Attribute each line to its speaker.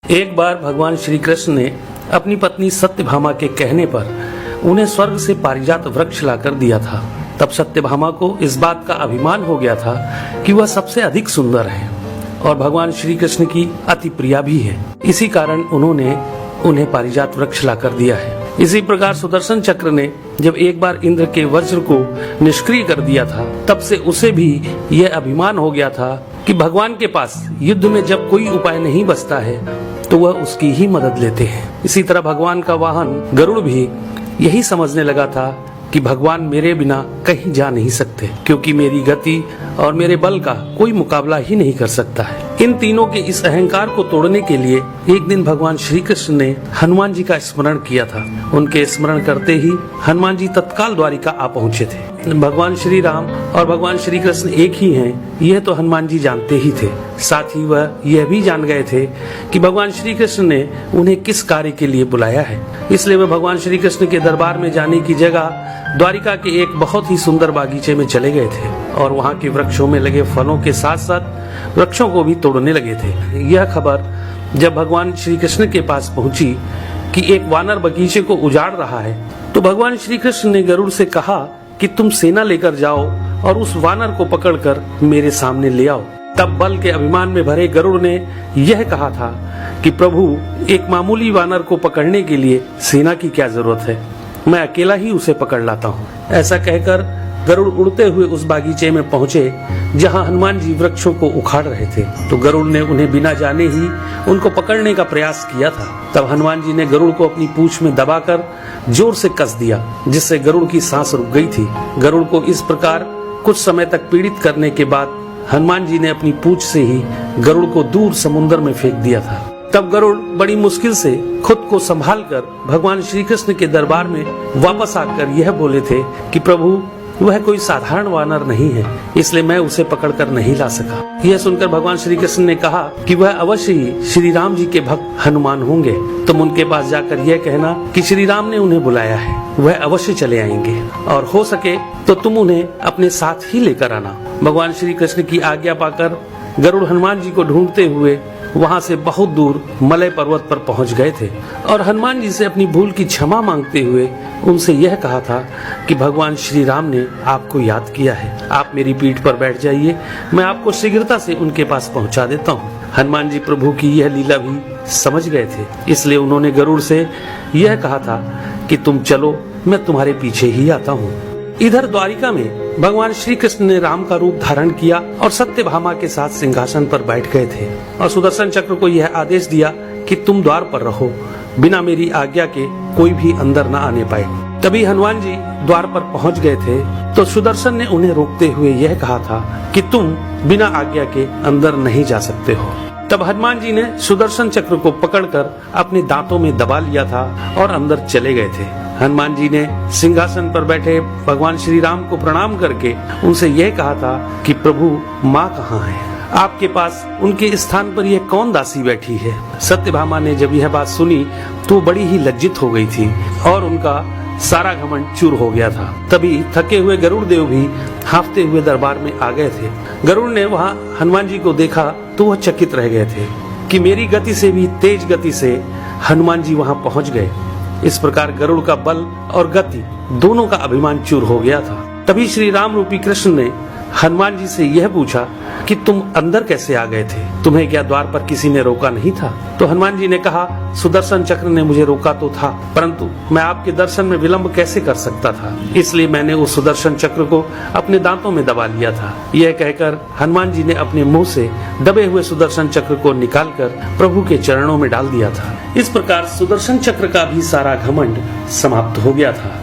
Speaker 1: एक बार भगवान श्री कृष्ण ने अपनी पत्नी सत्यभामा के कहने पर उन्हें स्वर्ग से पारिजात वृक्ष लाकर दिया था। तब सत्यभामा को इस बात का अभिमान हो गया था कि वह सबसे अधिक सुंदर है और भगवान श्री कृष्ण की अति प्रिया भी है। इसी कारण उन्होंने उन्हें पारिजात वृक्ष लाकर दिया है। इसी प्रकार सुदर्शन चक्र ने जब एक बार इंद्र के वज्र को निष्क्रिय कर दिया था, तब से उसे भी यह अभिमान हो गया था कि भगवान के पास युद्ध में जब कोई उपाय नहीं बचता है तो वह उसकी ही मदद लेते हैं। इसी तरह भगवान का वाहन गरुड़ भी यही समझने लगा था कि भगवान मेरे बिना कहीं जा नहीं सकते, क्योंकि मेरी गति और मेरे बल का कोई मुकाबला ही नहीं कर सकता है। इन तीनों के इस अहंकार को तोड़ने के लिए एक दिन भगवान श्री कृष्ण ने हनुमान जी का स्मरण किया था। उनके स्मरण करते ही हनुमान जी तत्काल द्वारिका आ पहुँचे थे। भगवान श्री राम और भगवान श्री कृष्ण एक ही हैं, यह तो हनुमान जी जानते ही थे। साथ ही वह यह भी जान गए थे कि भगवान श्री कृष्ण ने उन्हें किस कार्य के लिए बुलाया है। इसलिए वे भगवान श्री कृष्ण के दरबार में जाने की जगह द्वारिका के एक बहुत ही सुंदर बागीचे में चले गए थे और वहाँ के वृक्षों में लगे फलों के साथ साथ वृक्षों को भी तोड़ने लगे थे। यह खबर जब भगवान श्री कृष्ण के पास पहुंची कि एक वानर बगीचे को उजाड़ रहा है, तो भगवान श्री कृष्ण ने गरुड़ से कहा कि तुम सेना लेकर जाओ और उस वानर को पकड़कर मेरे सामने ले आओ। तब बल के अभिमान में भरे गरुड़ ने यह कहा था कि प्रभु, एक मामूली वानर को पकड़ने के लिए सेना की क्या जरूरत है, मैं अकेला ही उसे पकड़ लाता हूँ। ऐसा कहकर गरुड़ उड़ते हुए उस बागीचे में पहुंचे जहां हनुमान जी वृक्षों को उखाड़ रहे थे। तो गरुड़ ने उन्हें बिना जाने ही उनको पकड़ने का प्रयास किया था। तब हनुमान जी ने गरुड़ को अपनी पूंछ में दबाकर जोर से कस दिया, जिससे गरुड़ की सांस रुक गई थी। गरुड़ को इस प्रकार कुछ समय तक पीड़ित करने के बाद हनुमान जी ने अपनी पूंछ से ही गरुड़ को दूर समुद्र में फेंक दिया था। तब गरुड़ बड़ी मुश्किल से खुद को संभालकर भगवान श्री कृष्ण के दरबार में वापस आकर यह बोले थे कि प्रभु, वह कोई साधारण वानर नहीं है, इसलिए मैं उसे पकड़कर नहीं ला सका। यह सुनकर भगवान श्री कृष्ण ने कहा कि वह अवश्य ही श्री राम जी के भक्त हनुमान होंगे। तुम उनके पास जाकर यह कहना कि श्री राम ने उन्हें बुलाया है, वह अवश्य चले आएंगे और हो सके तो तुम उन्हें अपने साथ ही लेकर आना। भगवान श्री कृष्ण की आज्ञा पाकर गरुड़ हनुमान जी को ढूंढते हुए वहां से बहुत दूर मलय पर्वत पर पहुंच गए थे और हनुमान जी से अपनी भूल की क्षमा मांगते हुए उनसे यह कहा था कि भगवान श्री राम ने आपको याद किया है, आप मेरी पीठ पर बैठ जाइए, मैं आपको शीघ्रता से उनके पास पहुंचा देता हूं। हनुमान जी प्रभु की यह लीला भी समझ गए थे, इसलिए उन्होंने गरुड़ से यह कहा था कि तुम चलो, मैं तुम्हारे पीछे ही आता हूँ। इधर द्वारिका में भगवान श्री कृष्ण ने राम का रूप धारण किया और सत्यभामा के साथ सिंहासन पर बैठ गए थे और सुदर्शन चक्र को यह आदेश दिया कि तुम द्वार पर रहो, बिना मेरी आज्ञा के कोई भी अंदर न आने पाए। तभी हनुमान जी द्वार पर पहुंच गए थे तो सुदर्शन ने उन्हें रोकते हुए यह कहा था कि तुम बिना आज्ञा के अंदर नहीं जा सकते हो। तब हनुमान जी ने सुदर्शन चक्र को पकड़कर अपने दांतों में दबा लिया था और अंदर चले गए थे। हनुमान जी ने सिंहासन पर बैठे भगवान श्री राम को प्रणाम करके उनसे यह कहा था कि प्रभु, माँ कहाँ है? आपके पास उनके स्थान पर यह कौन दासी बैठी है? सत्यभामा ने जब यह बात सुनी तो बड़ी ही लज्जित हो गई थी और उनका सारा घमंड चूर हो गया था। तभी थके हुए गरुड़ देव भी हांफते हुए दरबार में आ गए थे। गरुड़ ने वहाँ हनुमान जी को देखा तो वह चकित रह गए थे कि मेरी गति से भी तेज गति से हनुमान जी वहाँ पहुँच गए। इस प्रकार गरुड़ का बल और गति दोनों का अभिमान चूर हो गया था। तभी श्री राम रूपी कृष्ण ने हनुमान जी से यह पूछा कि तुम अंदर कैसे आ गए थे? तुम्हें क्या द्वार पर किसी ने रोका नहीं था? तो हनुमान जी ने कहा, सुदर्शन चक्र ने मुझे रोका तो था, परंतु मैं आपके दर्शन में विलंब कैसे कर सकता था, इसलिए मैंने उस सुदर्शन चक्र को अपने दांतों में दबा लिया था। यह कहकर हनुमान जी ने अपने मुंह से दबे हुए सुदर्शन चक्र को निकालकर प्रभु के चरणों में डाल दिया था। इस प्रकार सुदर्शन चक्र का भी सारा घमंड समाप्त हो गया था।